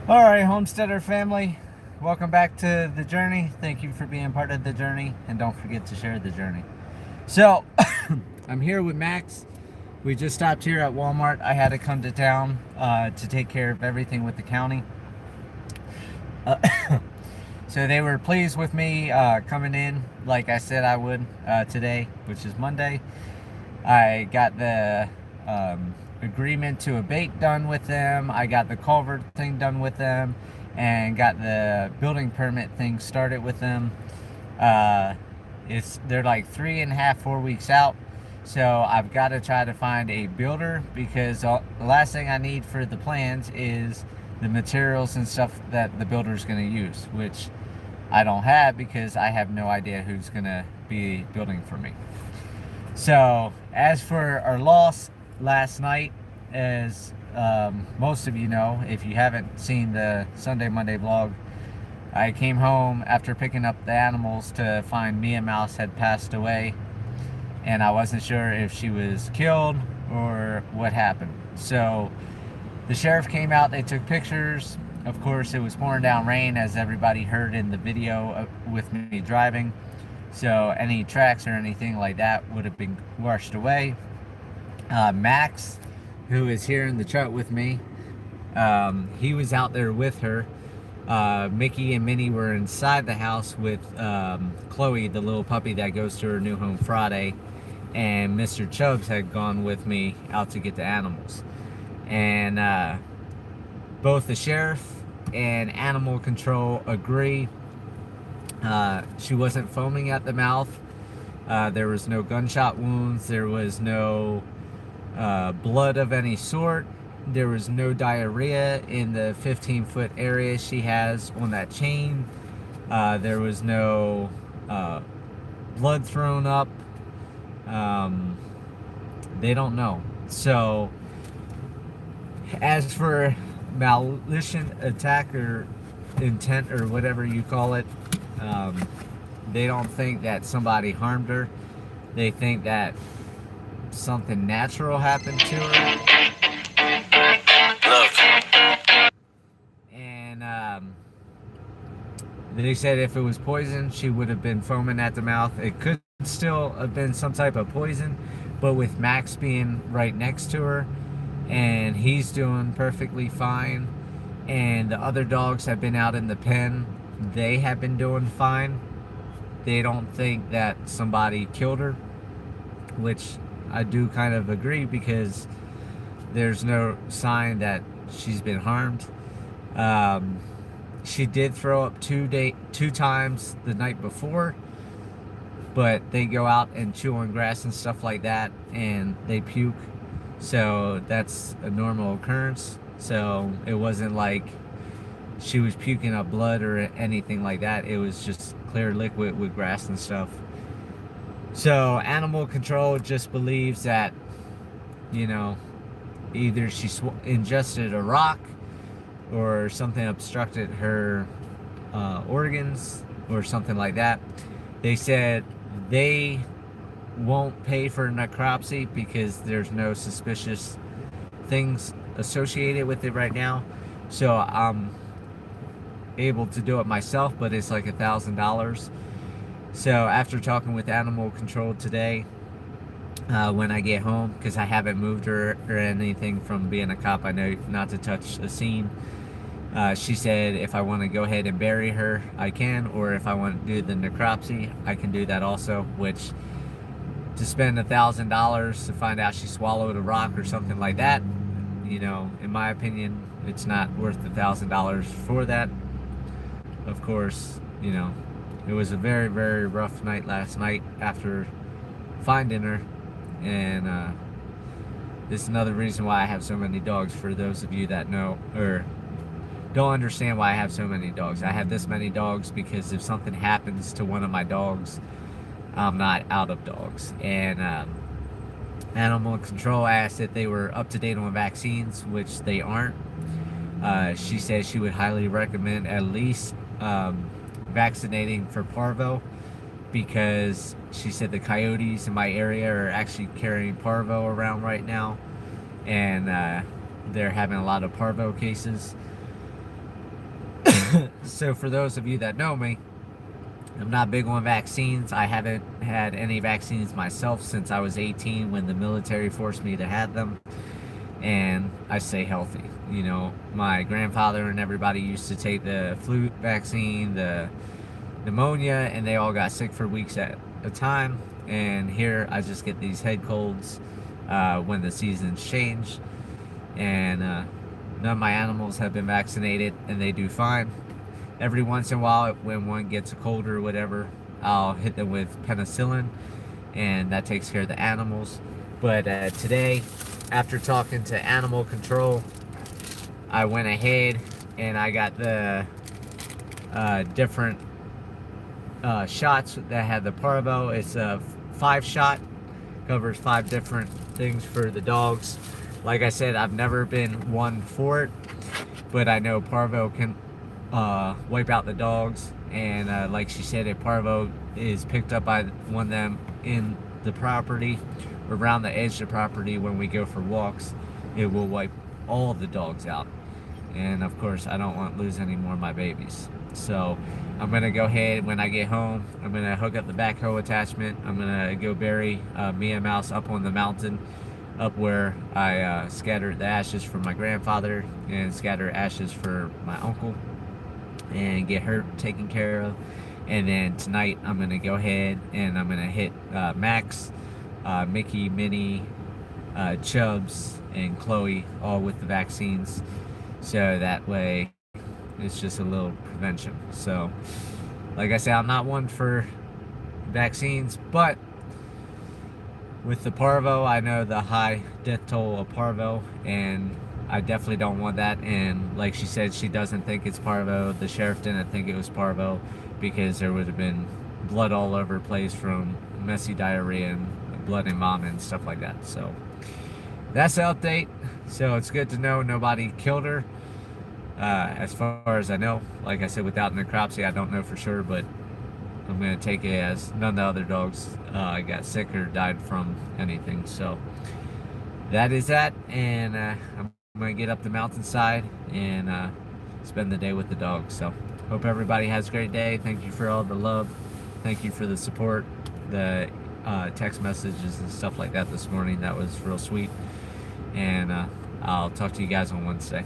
All right, homesteader family, welcome back to the journey. Thank you for being part of the journey, and don't forget to share the journey. So, I'm here with Max. We just stopped here at Walmart. I had to come to town to take care of everything with the county. Uh, so they were pleased with me coming in like I said I would today, which is Monday. I got the agreement to abate done with them. I got the culvert thing done with them, and got the building permit thing started with them. Uh, they're like 3.5, 4 weeks out. So I've got to try to find a builder because the last thing I need for the plans is the materials and stuff that the builder is going to use, which I don't have because I have no idea who's going to be building for me. So, as for our loss last night, as most of you know, if you haven't seen the Sunday Monday vlog, I came home after picking up the animals to find Mia Mouse had passed away, and I wasn't sure if she was killed or what happened. So, the sheriff came out, they took pictures. Of course, it was pouring down rain, as everybody heard in the video with me driving. So any tracks or anything like that would have been washed away. Max, who is here in the truck with me, he was out there with her. Mickey and Minnie were inside the house with Chloe, the little puppy that goes to her new home Friday. And Mr. Chubbs had gone with me out to get the animals. And both the sheriff and animal control agree. She wasn't foaming at the mouth. There was no gunshot wounds. There was no blood of any sort. There was no diarrhea in the 15-foot area she has on that chain. There was no blood thrown up. They don't know. So, as for malicious attack or intent or whatever you call it, they don't think that somebody harmed her. They think that something natural happened to her. And they said if it was poison, she would have been foaming at the mouth. It could still have been some type of poison, but with Max being right next to her, and he's doing perfectly fine, and the other dogs have been out in the pen, they have been doing fine. They don't think that somebody killed her, which I do kind of agree because there's no sign that she's been harmed. She did throw up two times the night before, but they go out and chew on grass and stuff like that, and they puke. So that's a normal occurrence. So it wasn't like she was puking up blood or anything like that. It was just clear liquid with grass and stuff. So animal control just believes that, either she ingested a rock or something obstructed her organs or something like that. They said they won't pay for necropsy because there's no suspicious things associated with it right now. So I'm able to do it myself, but it's like $1,000. So after talking with animal control today, when I get home, because I haven't moved her or anything from being a cop, I know not to touch a scene. She said if I want to go ahead and bury her, I can, or if I want to do the necropsy, I can do that also, which to spend $1,000 to find out she swallowed a rock or something like that, in my opinion, it's not worth $1,000 for that. Of course, it was a very, very rough night last night after finding her, and this is another reason why I have so many dogs. For those of you that know or don't understand why I have so many dogs, I have this many dogs because if something happens to one of my dogs, I'm not out of dogs. And animal control asked if they were up to date on vaccines, which they aren't. She said she would highly recommend at least vaccinating for parvo, because she said the coyotes in my area are actually carrying parvo around right now, and they're having a lot of parvo cases. So for those of you that know me, I'm not big on vaccines. I haven't had any vaccines myself since I was 18 when the military forced me to have them. And I stay healthy. You know, my grandfather and everybody used to take the flu vaccine, the pneumonia, and they all got sick for weeks at a time. And here I just get these head colds when the seasons change. And none of my animals have been vaccinated, and they do fine. Every once in a while, when one gets a cold or whatever, I'll hit them with penicillin, and that takes care of the animals. But today, after talking to animal control, I went ahead and I got the different shots that had the parvo. It's a 5-shot, covers 5 different things for the dogs. Like I said, I've never been one for it, but I know parvo can wipe out the dogs. And like she said, if parvo is picked up by one of them in the property, around the edge of the property when we go for walks, it will wipe all of the dogs out. And of course, I don't want to lose any more of my babies. So I'm gonna go ahead, when I get home, I'm gonna hook up the backhoe attachment. I'm gonna go bury Mia Mouse up on the mountain, up where I scattered the ashes for my grandfather and scatter ashes for my uncle, and get her taken care of. And then tonight I'm gonna go ahead and I'm gonna hit Max, Mickey, Minnie, Chubbs, and Chloe, all with the vaccines, so that way it's just a little prevention. So like I said, I'm not one for vaccines, but with the parvo, I know the high death toll of parvo, and I definitely don't want that. And like she said, she doesn't think it's parvo. The sheriff didn't think it was parvo because there would have been blood all over the place from messy diarrhea and blood and vomit and stuff like that. So that's the update. So it's good to know nobody killed her, as far as I know. Like I said, without necropsy, I don't know for sure, but I'm going to take it as none of the other dogs got sick or died from anything. So that is that. And I'm going to get up the mountainside and spend the day with the dogs. So hope everybody has a great day. Thank you for all the love. Thank you for the support, the text messages and stuff like that this morning. That was real sweet. And I'll talk to you guys on Wednesday.